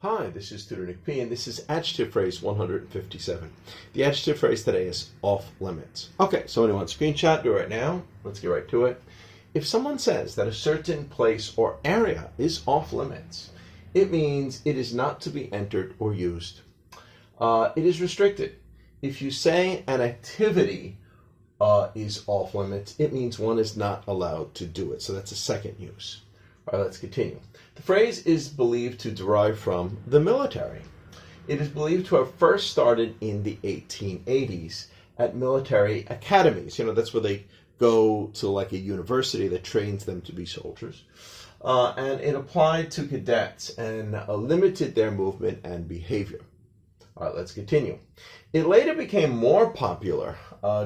Hi, this is Tutor Nick P, and this is adjective phrase 157. The adjective phrase today is off limits. Okay, so anyone screenshot, do it right now. Let's get right to it. If someone says that a certain place or area is off limits, it means it is not to be entered or used. It is restricted. If you say an activity is off limits, it means one is not allowed to do it. So that's a second use. All right, let's continue. The phrase is believed to derive from the military. It is believed to have first started in the 1880s at military academies. You know, that's where they go to like a university that trains them to be soldiers. And it applied to cadets and limited their movement and behavior. All right, let's continue. It later became more popular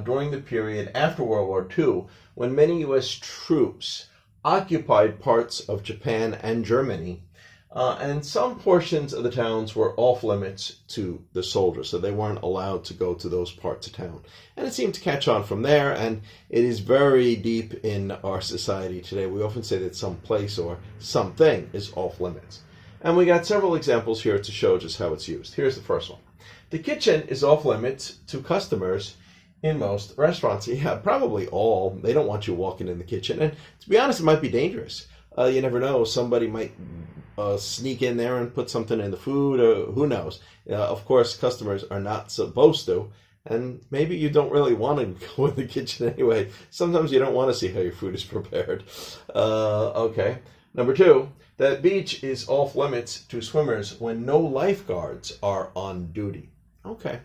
during the period after World War II when many U.S. troops occupied parts of Japan and Germany, and some portions of the towns were off limits to the soldiers, so they weren't allowed to go to those parts of town. And it seemed to catch on from there, and it is very deep in our society today. We often say that some place or something is off limits. And we got several examples here to show just how it's used. Here's the first one. The kitchen is off limits to customers in most restaurants. Yeah, probably all. They don't want you walking in the kitchen. And to be honest, it might be dangerous. You never know. Somebody might sneak in there and put something in the food. Who knows? Of course, customers are not supposed to. And maybe you don't really want to go in the kitchen anyway. Sometimes you don't want to see how your food is prepared. Okay. Number two, the beach is off limits to swimmers when no lifeguards are on duty. Okay.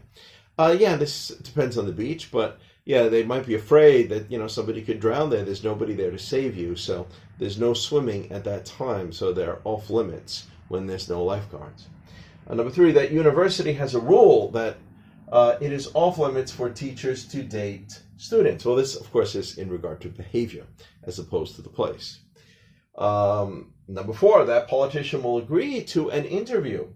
Yeah, this depends on the beach, but yeah, they might be afraid that, you know, somebody could drown there. There's nobody there to save you, so there's no swimming at that time, so they're off limits when there's no lifeguards. Number three, that university has a rule that it is off limits for teachers to date students. Well, this, of course, is in regard to behavior as opposed to the place. Number four, that politician will agree to an interview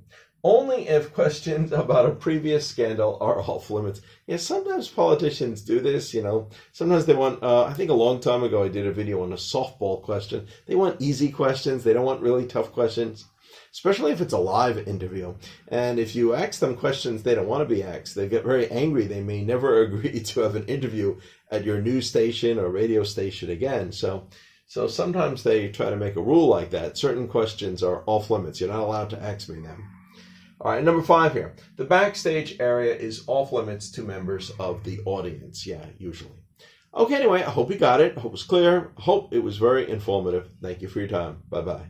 only if questions about a previous scandal are off limits. Yeah, sometimes politicians do this, you know. Sometimes they want, I think a long time ago I did a video on a softball question. They want easy questions. They don't want really tough questions, especially if it's a live interview. And if you ask them questions they don't want to be asked, they get very angry. They may never agree to have an interview at your news station or radio station again. So sometimes they try to make a rule like that. Certain questions are off limits. You're not allowed to ask me them. All right, number five here. The backstage area is off limits to members of the audience. Yeah, usually. Okay, anyway, I hope you got it. I hope it was clear. I hope it was very informative. Thank you for your time. Bye-bye.